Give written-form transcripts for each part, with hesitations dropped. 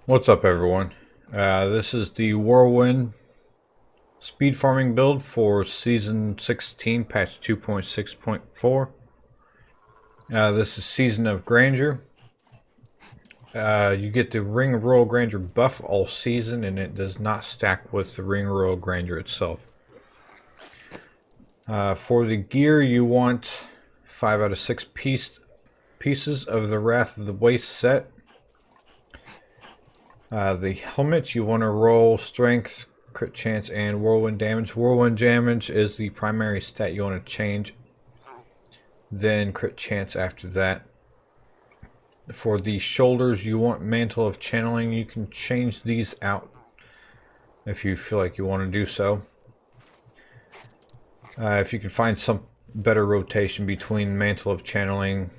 What's up, everyone? This is the Whirlwind speed farming build for Season 16, patch 2.6.4. This is Season of Grandeur. You get the Ring of Royal Grandeur buff all season, and it does not stack with the Ring of Royal Grandeur itself. For the gear, you want 5 out of 6 pieces of the Wrath of the Waste set. The helmet, you want to roll strength, crit chance, and whirlwind damage. Whirlwind damage is the primary stat you want to change, then crit chance after that. For the shoulders, you want mantle of channeling. You can change these out if you feel like you want to do so. If you can find some better rotation between mantle of channeling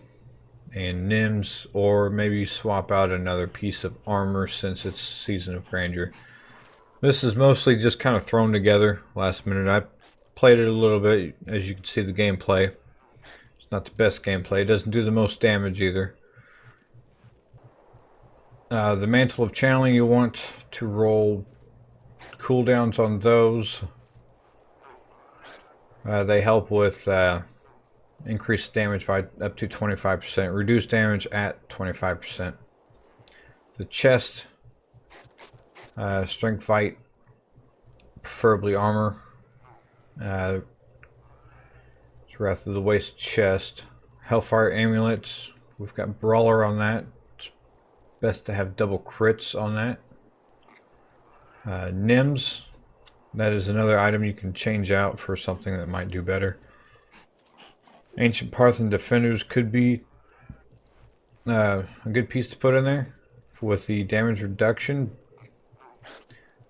and Nims, or maybe swap out another piece of armor since it's Season of Grandeur. This is mostly just kind of thrown together last minute. I played it a little bit. As you can see, the gameplay, it's not the best gameplay. It doesn't do the most damage either. The mantle of channeling, you want to roll cooldowns on those. They help with increased damage by up to 25%, reduced damage at 25%. The chest, strength fight, preferably armor. Wrath of the Waste chest. Hellfire amulets, we've got brawler on that. It's best to have double crits on that. Nims, that is another item you can change out for something that might do better. Ancient Parthian Defenders could be a good piece to put in there with the damage reduction,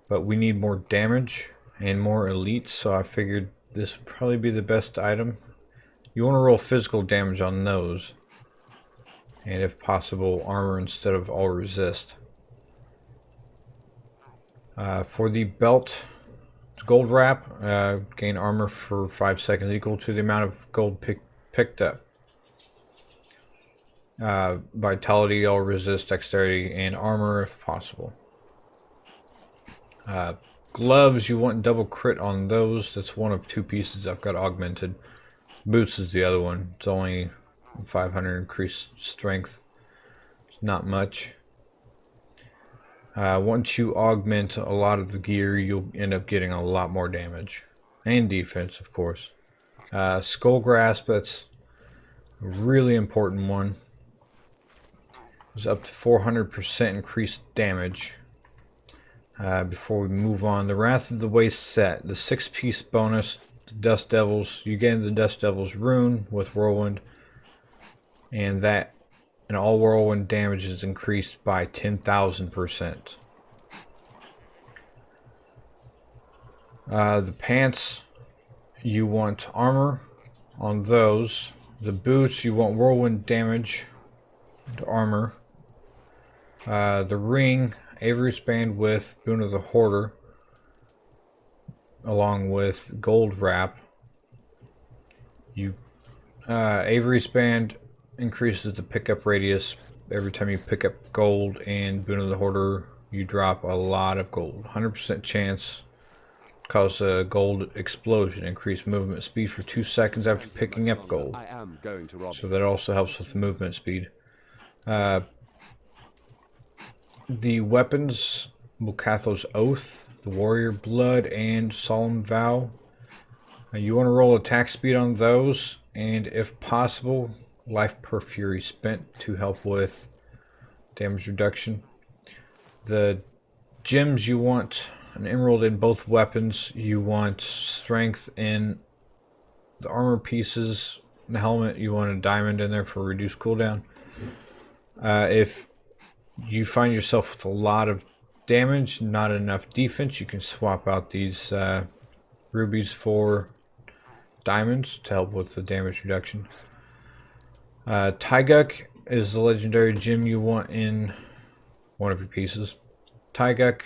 but we need more damage and more elites, so I figured this would probably be the best item. You want to roll physical damage on those, and if possible armor instead of all resist. For the belt, it's gold wrap, gain armor for 5 seconds equal to the amount of gold picked up. Vitality, all resist, dexterity, and armor if possible. Gloves, you want double crit on those. That's one of 2 pieces I've got augmented. Boots is the other one. It's only 500 increased strength. It's not much. Once you augment a lot of the gear, you'll end up getting a lot more damage. And defense, of course. Skull Grasp, that's a really important one. It's up to 400% increased damage. Before we move on, the Wrath of the Waste set, the 6-piece bonus, the Dust Devils. You gain the Dust Devils rune with Whirlwind, and all Whirlwind damage is increased by 10,000%. The pants, you want armor on those. The boots, you want whirlwind damage to armor. The ring, Avery's band with Boon of the Hoarder, along with gold wrap. Avery's band increases the pickup radius every time you pick up gold, and Boon of the Hoarder, you drop a lot of gold. 100% chance. Cause a gold explosion, increase movement speed for 2 seconds after picking up gold. So that also helps with the movement speed. The weapons, Mukatho's Oath, the Warrior Blood, and Solemn Vow. You want to roll attack speed on those, and if possible, Life per Fury spent to help with damage reduction. The gems, you want an emerald in both weapons. You want strength in the armor pieces. In the helmet, you want a diamond in there for reduced cooldown. If you find yourself with a lot of damage, not enough defense, you can swap out these rubies for diamonds to help with the damage reduction. Taiguk is the legendary gem you want in one of your pieces. Taiguk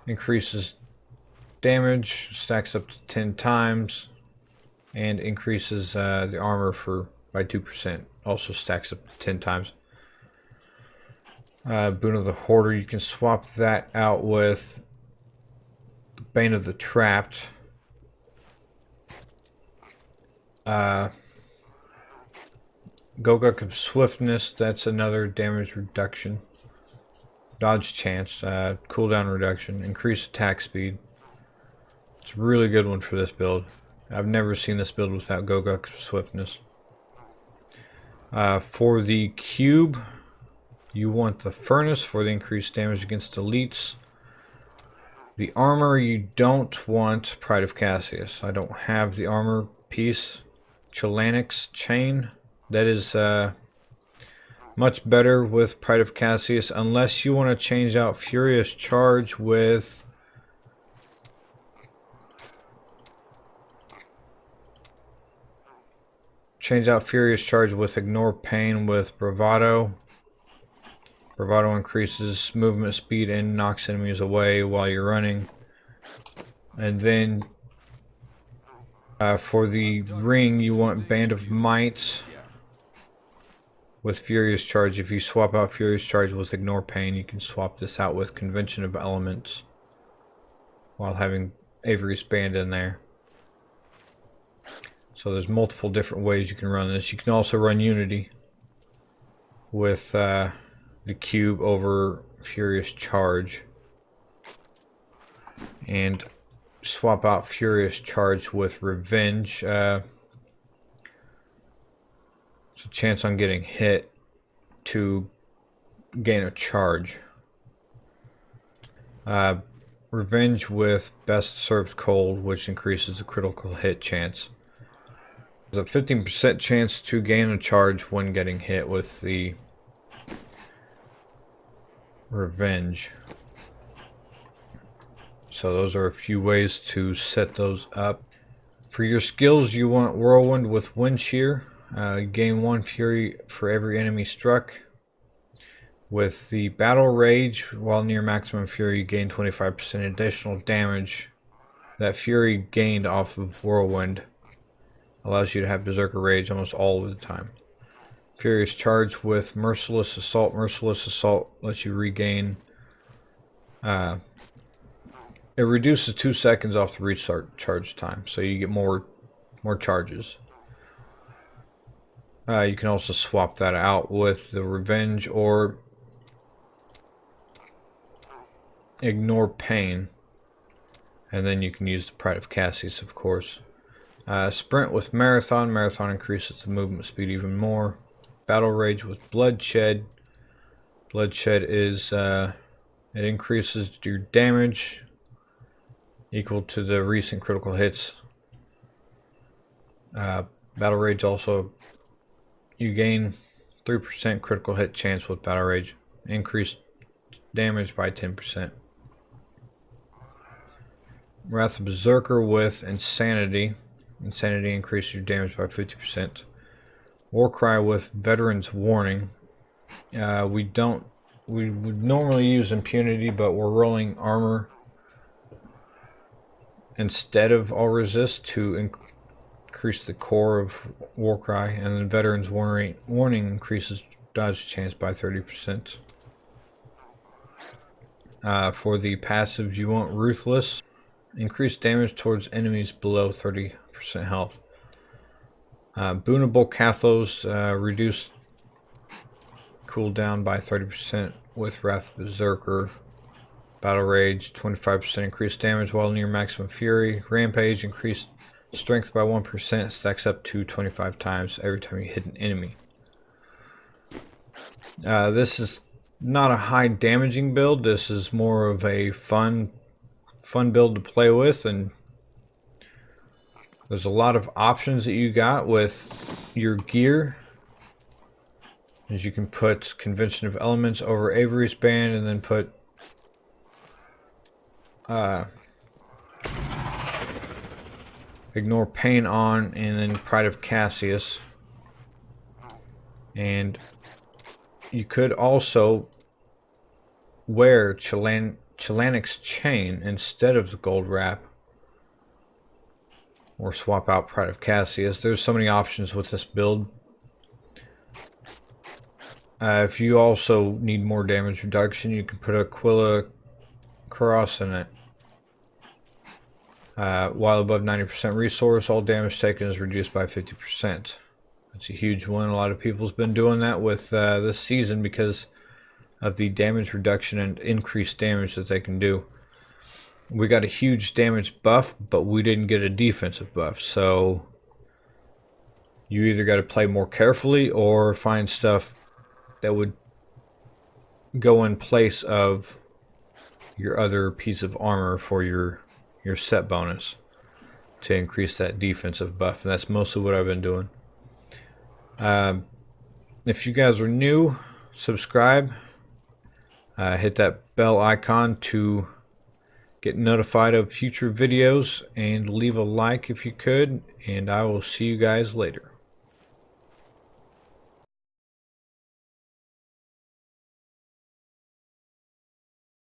increases damage, stacks up to 10 times, and increases the armor by 2%. Also stacks up to 10 times. Boon of the Hoarder, you can swap that out with Bane of the Trapped. Gogok of Swiftness, that's another damage reduction. Dodge chance, cooldown reduction, increased attack speed. It's a really good one for this build. I've never seen this build without Gogok of Swiftness. For the cube, you want the Furnace for the increased damage against elites. The armor, you don't want Pride of Cassius. I don't have the armor piece. Chilanix chain, that is much better with Pride of Cassius, unless you want to change out Furious Charge with Ignore Pain with Bravado. Bravado increases movement speed and knocks enemies away while you're running. And then for the ring, you want Band of Might with Furious Charge. If you swap out Furious Charge with Ignore Pain, you can swap this out with Convention of Elements while having Avery's Band in there. So there's multiple different ways you can run this. You can also run Unity with the cube over Furious Charge and swap out Furious Charge with Revenge. It's a chance on getting hit to gain a charge. Revenge with Best Served Cold, which increases the critical hit chance. There's a 15% chance to gain a charge when getting hit with the Revenge. So those are a few ways to set those up. For your skills, you want Whirlwind with Wind Shear. Gain 1 Fury for every enemy struck. With the Battle Rage, while near maximum Fury, you gain 25% additional damage. That Fury gained off of Whirlwind allows you to have Berserker Rage almost all of the time. Furious Charge with Merciless Assault. Merciless Assault lets you regain... it reduces 2 seconds off the restart charge time, so you get more charges. You can also swap that out with the Revenge or Ignore Pain, and then you can use the Pride of Cassius, of course. Sprint with Marathon. Marathon increases the movement speed even more. Battle Rage with Bloodshed. Bloodshed is it increases your damage equal to the recent critical hits. Battle Rage also, you gain 3% critical hit chance with Battle Rage. Increased damage by 10%. Wrath of Berserker with Insanity. Insanity increases your damage by 50%. Warcry with Veteran's Warning. We would normally use Impunity, but we're rolling armor instead of all resist to increase the core of Warcry, and then Veteran's Warning increases dodge chance by 30%. For the passives, you want Ruthless. Increase damage towards enemies below 30% health. Boonable Cathos, reduce cooldown by 30% with Wrath of Berserker. Battle Rage, 25% increased damage while near maximum fury. Rampage, increased strength by 1%, stacks up to 25 times every time you hit an enemy. This is not a high damaging build. This is more of a fun build to play with, and there's a lot of options that you got with your gear. As you can put Convention of Elements over Avery's Band, and then put Ignore Pain on, and then Pride of Cassius. And you could also wear Chilanix Chain instead of the gold wrap, or swap out Pride of Cassius. There's so many options with this build. If you also need more damage reduction, you can put Aquila Cross in it. While above 90% resource, all damage taken is reduced by 50%. That's a huge one. A lot of people's been doing that with this season because of the damage reduction and increased damage that they can do. We got a huge damage buff, but we didn't get a defensive buff. So you either got to play more carefully or find stuff that would go in place of your other piece of armor for your set bonus to increase that defensive buff. And that's mostly what I've been doing. If you guys are new, subscribe. Hit that bell icon to get notified of future videos, and leave a like if you could, and I will see you guys later.